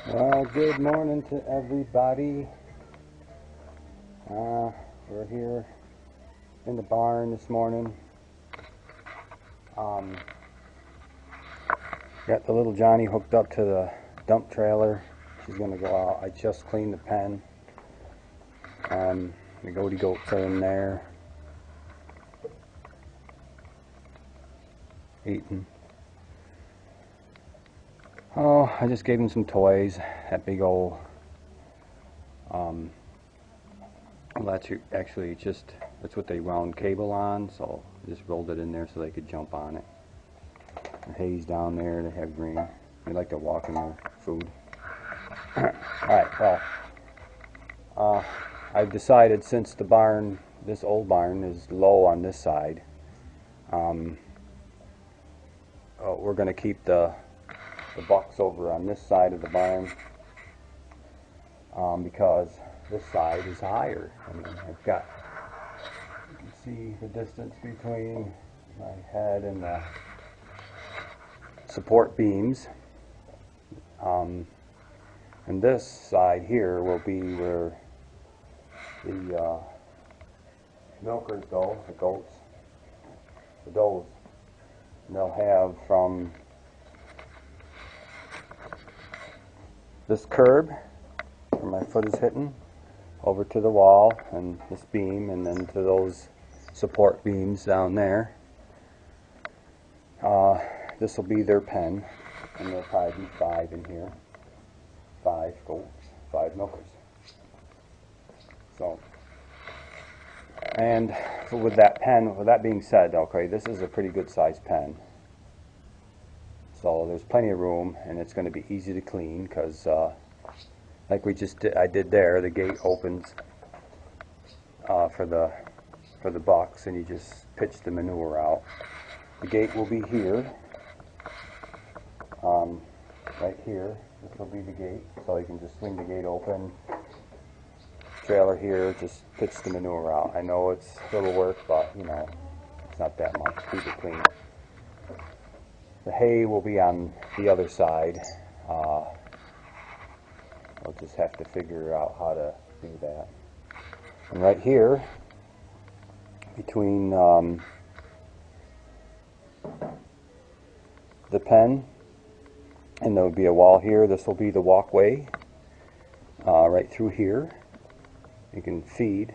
Well, good morning to everybody. We're here in the barn this morning. Got the little Johnny hooked up to the dump trailer. She's gonna go out. I just cleaned the pen. The goaty goats are in there eating. Oh, I just gave them some toys. That big old actually that's what they wound cable on, so I just rolled it in there so they could jump on it. The hay's down there, they have green. They like to walk in their food. Alright, well, I've decided, since the barn, this old barn, is low on this side, we're going to keep the bucks over on this side of the barn, because this side is higher. I mean, I've got, you can see the distance between my head and the support beams. And this side here will be where the milkers go, the goats, the does. And they'll have from this curb, where my foot is hitting, over to the wall and this beam, and then to those support beams down there. This will be their pen, and there'll probably be 5 in here. 5 goats, 5 milkers. So, and with that pen, with that being said, okay, this is a pretty good sized pen. So there's plenty of room, and it's going to be easy to clean, because like I did there, the gate opens for the bucks, and you just pitch the manure out. The gate will be here, right here. This will be the gate, so you can just swing the gate open. Trailer here, just pitch the manure out. I know it's a little work, but you know, it's not that much. Keep it clean. The hay will be on the other side. I'll just have to figure out how to do that. And right here, between the pen, and there will be a wall here. This will be the walkway right through here. You can feed,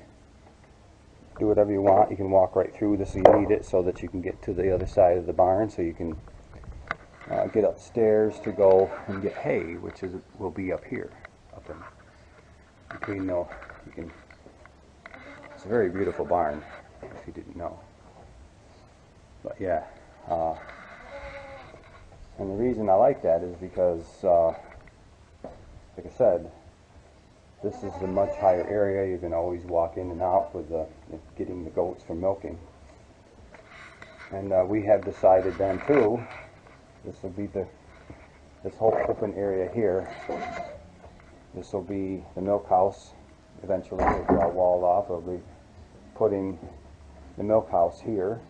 do whatever you want. You can walk right through this. You need it so that you can get to the other side of the barn, so you can get upstairs to go and get hay, which will be up here, up in between. It's a very beautiful barn, if you didn't know. But yeah, and the reason I like that is because, like I said, this is a much higher area. You can always walk in and out with getting the goats from milking. And we have decided then too, this will be this whole open area here. This will be the milk house. Eventually it'll be all walled off. We'll be putting the milk house here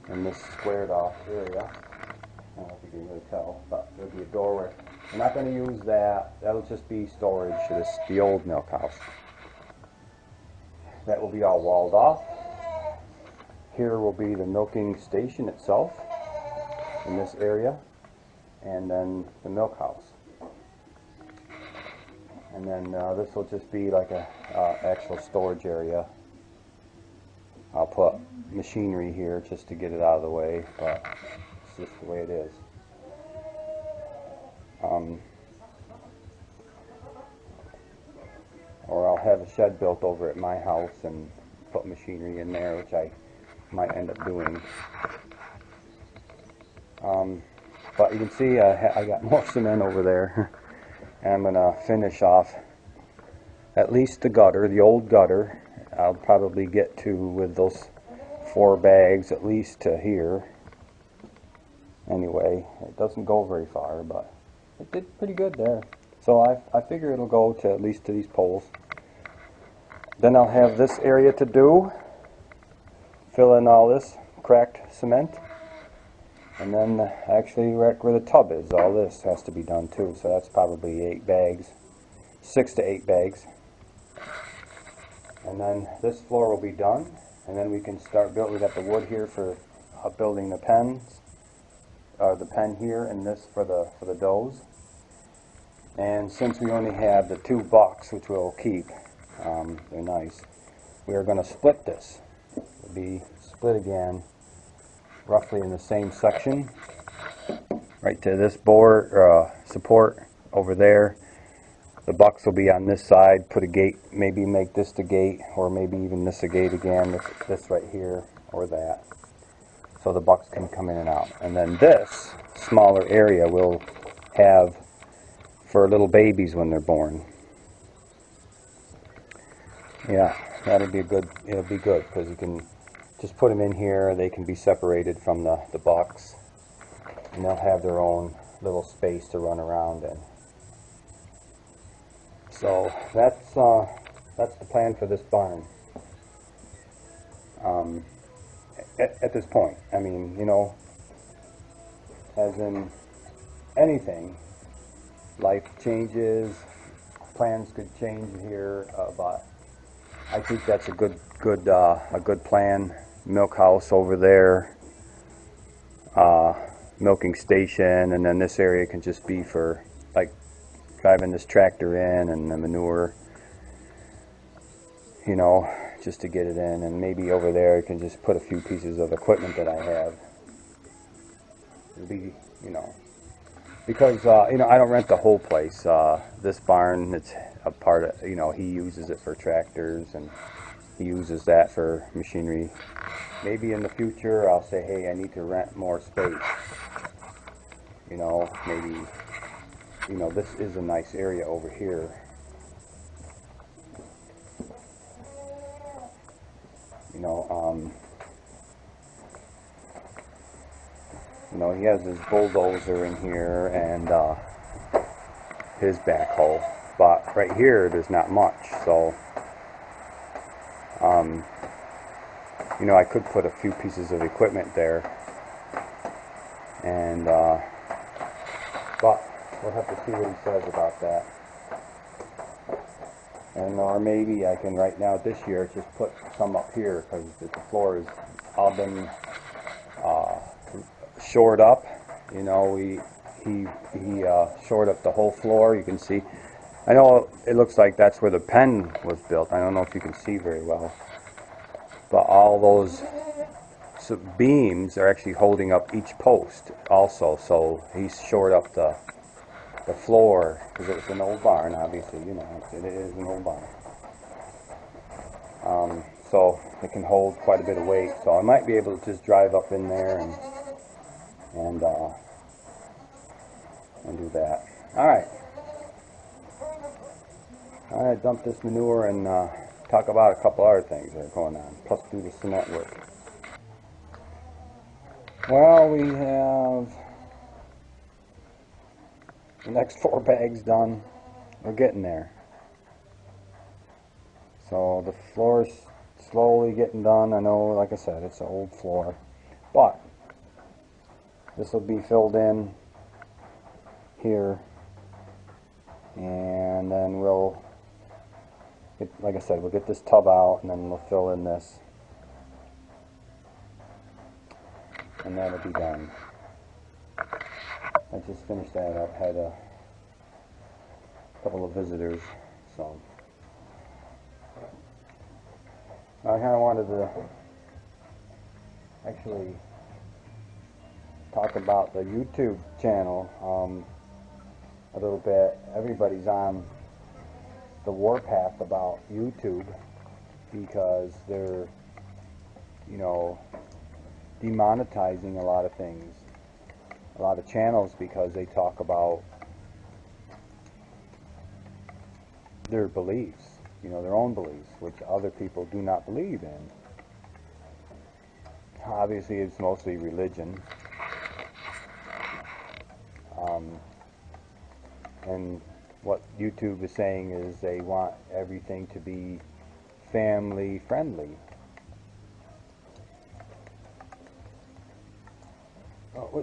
in this squared off area. I don't know if you can really tell, but there'll be a doorway. We're not going to use that. That'll just be storage. The old milk house. That will be all walled off. Here will be the milking station itself in this area, and then the milk house. And then this will just be like a actual storage area. I'll put machinery here just to get it out of the way, but it's just the way it is. Or I'll have a shed built over at my house and put machinery in there, which I might end up doing. But you can see I got more cement over there. And I'm going to finish off at least the gutter, the old gutter. I'll probably get to, with those 4 bags, at least to here. Anyway, it doesn't go very far, but it did pretty good there. So I figure it'll go to at least to these poles. Then I'll have this area to do. Fill in all this cracked cement. And then actually right where the tub is, all this has to be done too. So that's probably 8 bags, 6 to 8 bags. And then this floor will be done, and then we can start building. We got the wood here for building the pens, the pen here, and this for the does. And since we only have the 2 bucks, which we'll keep, they're nice, we are going to split this. It'll be split again, roughly in the same section, right to this board support over there. The bucks will be on this side. Put a gate, maybe make this the gate, or maybe even this a gate again, this right here, or that. So the bucks can come in and out. And then this smaller area we'll have for little babies when they're born. Yeah, that'll be good. It'll be good because you can just put them in here. They can be separated from the bucks, and they'll have their own little space to run around in. So that's the plan for this barn. At this point, I mean, you know, as in anything, life changes, plans could change here, but I think that's a good plan. Milk house over there, milking station, and then this area can just be for like driving this tractor in and the manure, you know, just to get it in. And maybe over there I can just put a few pieces of equipment that I have. It'll be, you know, because you know, I don't rent the whole place. This barn, it's a part of, you know, he uses it for tractors and he uses that for machinery. Maybe in the future I'll say, hey, I need to rent more space. You know, maybe, you know, this is a nice area over here. You know, he has his bulldozer in here and his backhoe, but right here there's not much. So, you know, I could put a few pieces of equipment there, and but we'll have to see what he says about that. And or maybe I can right now this year just put some up here because the floor has all been shored up. You know, he shored up the whole floor. You can see. I know it looks like that's where the pen was built. I don't know if you can see very well, but all those beams are actually holding up each post also. So he's shored up the floor because it's an old barn. Obviously, you know, it is an old barn. So it can hold quite a bit of weight. So I might be able to just drive up in there and do that. All right. All right, dump this manure and talk about a couple other things that are going on, plus do the cement work. Well, we have the next 4 bags done. We're getting there. So the floor is slowly getting done. I know, like I said, it's an old floor, but this will be filled in here, and then we'll get, like I said, we'll get this tub out, and then we'll fill in this, and that'll be done. I just finished that up. Had a couple of visitors, so I kind of wanted to actually talk about the YouTube channel a little bit. Everybody's on the warpath about YouTube because they're, you know, demonetizing a lot of things, a lot of channels, because they talk about their beliefs, you know, their own beliefs, which other people do not believe in. Obviously, it's mostly religion. And what YouTube is saying is they want everything to be family friendly.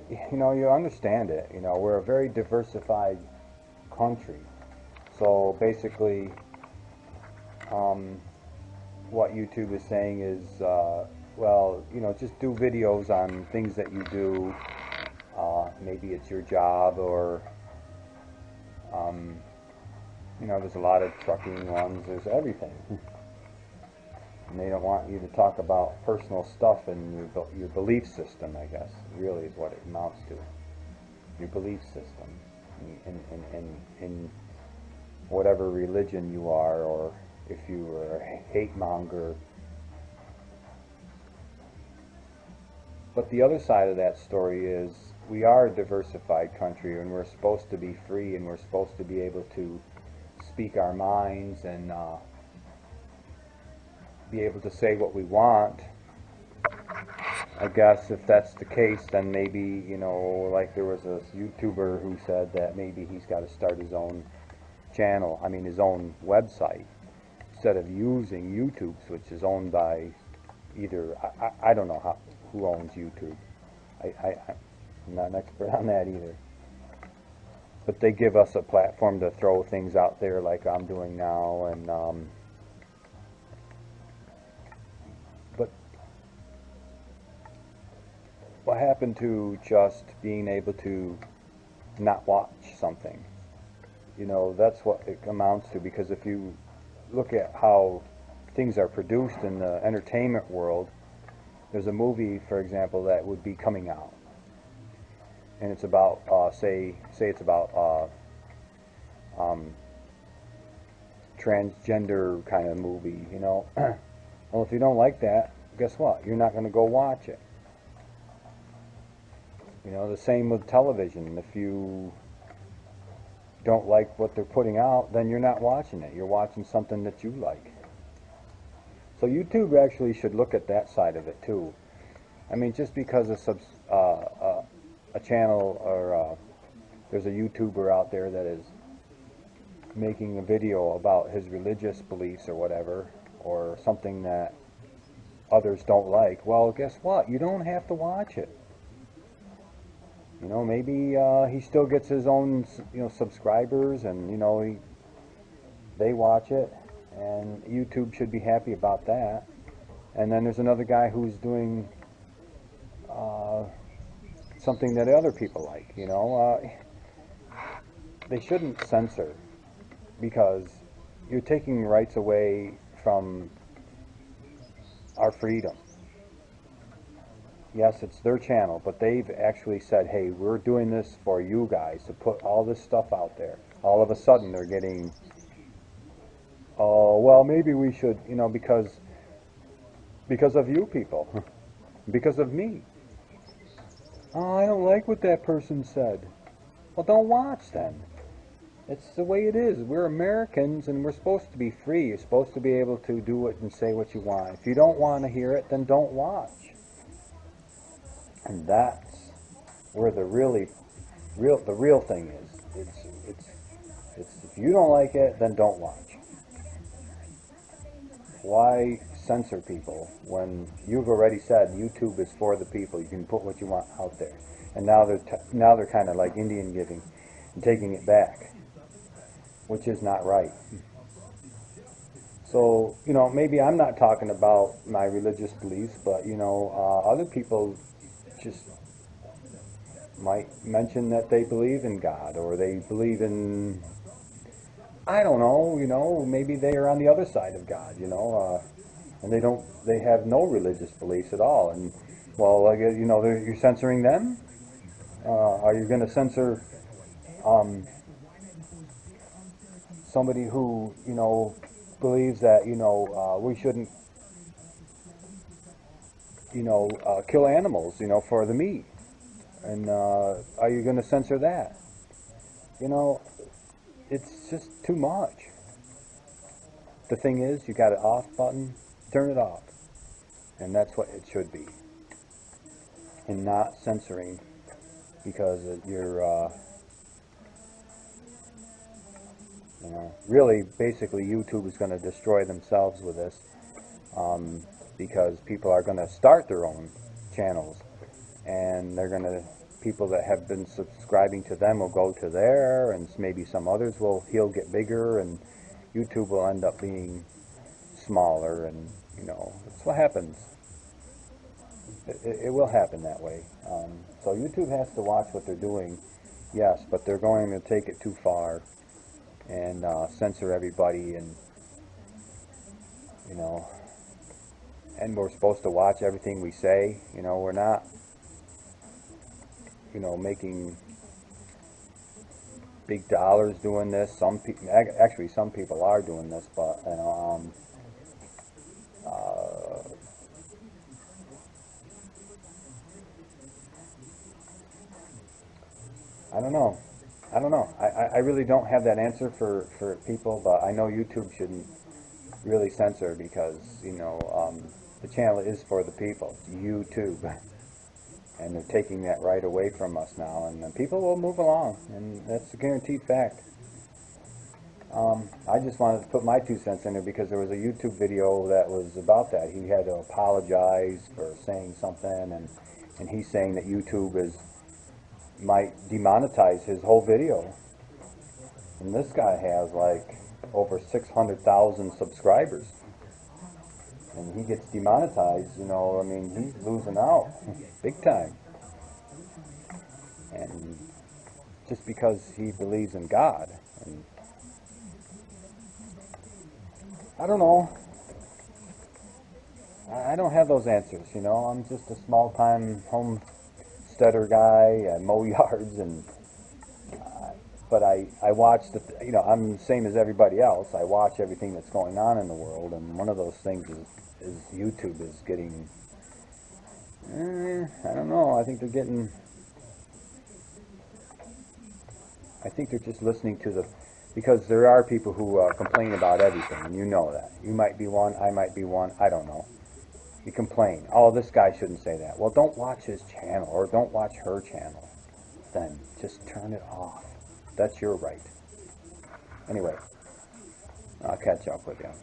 You know, you understand it. You know, we're a very diversified country. So basically, what YouTube is saying is, well, you know, just do videos on things that you do. Maybe it's your job, or you know, there's a lot of trucking ones. There's everything. And they don't want you to talk about personal stuff and your belief system, I guess, really is what it amounts to. Your belief system in whatever religion you are, or if you are a hate monger. But the other side of that story is we are a diversified country, and we're supposed to be free, and we're supposed to be able to speak our minds and be able to say what we want. I guess if that's the case, then maybe, you know, like there was a YouTuber who said that maybe he's got to start his own channel, I mean his own website, instead of using YouTube's, which is owned by either, I don't know who owns YouTube. I'm not an expert on that either. But they give us a platform to throw things out there like I'm doing now, and but what happened to just being able to not watch something? You know, that's what it amounts to, because if you look at how things are produced in the entertainment world, there's a movie, for example, that would be coming out, and it's about, say it's about transgender kind of movie, you know. Well, if you don't like that, guess what? You're not going to go watch it. You know, the same with television. If you don't like what they're putting out, then you're not watching it. You're watching something that you like. So YouTube actually should look at that side of it too. I mean, just because a channel, or there's a YouTuber out there that is making a video about his religious beliefs or whatever, or something that others don't like, well, guess what? You don't have to watch it. You know, maybe he still gets his own, you know, subscribers, and, you know, they watch it, and YouTube should be happy about that. And then there's another guy who's doing something that other people like, you know. They shouldn't censor, because you're taking rights away from our freedom. Yes, it's their channel, but they've actually said, hey, we're doing this for you guys, to put all this stuff out there. All of a sudden they're getting, oh, well, maybe we should, you know, because of you people, because of me. Oh, I don't like what that person said. Well, don't watch then. It's the way it is. We're Americans, and we're supposed to be free. You're supposed to be able to do it and say what you want. If you don't want to hear it, then don't watch. And that's where the real thing is. It's if you don't like it, then don't watch. Why censor people when you've already said YouTube is for the people? You can put what you want out there. And now they're kind of like Indian giving and taking it back, which is not right. So, you know, maybe I'm not talking about my religious beliefs, but, you know, other people just might mention that they believe in God, or they believe in, I don't know, you know, maybe they are on the other side of God, you know, and they have no religious beliefs at all. And, well, you know, you're censoring them? Are you going to censor somebody who, you know, believes that, you know, we shouldn't, you know, kill animals, you know, for the meat? And are you going to censor that? You know, it's just too much. The thing is, you got an off button, turn it off. And that's what it should be. And not censoring, because you're, you know, really, basically, YouTube is going to destroy themselves with this, because people are going to start their own channels, and they're going to people that have been subscribing to them will go to there, and maybe some others he'll get bigger, and YouTube will end up being smaller, and that's what happens. It will happen that way. So YouTube has to watch what they're doing, yes, but they're going to take it too far and censor everybody, and and we're supposed to watch everything we say. We're not making big dollars doing this. Some people, actually, some people are doing this, but I don't know. I really don't have that answer for people, but I know YouTube shouldn't really censor, because the channel is for the people. It's YouTube, and they're taking that right away from us now, and then people will move along, and that's a guaranteed fact. I just wanted to put my 2 cents in there because there was a YouTube video that was about that. He had to apologize for saying something, and he's saying that YouTube might demonetize his whole video. And this guy has like over 600,000 subscribers, and he gets demonetized. I mean, he's losing out big time. And just because he believes in God. And I don't know. I don't have those answers. I'm just a small-time homesteader guy. I mow yards, and but I watch I'm the same as everybody else. I watch everything that's going on in the world, and one of those things is YouTube is getting, I don't know, I think they're just listening to because there are people who complain about everything, and you know that. You might be one, I might be one, I don't know. You complain, oh, this guy shouldn't say that. Well, don't watch his channel, or don't watch her channel. Then just turn it off. That's your right. Anyway, I'll catch up with you.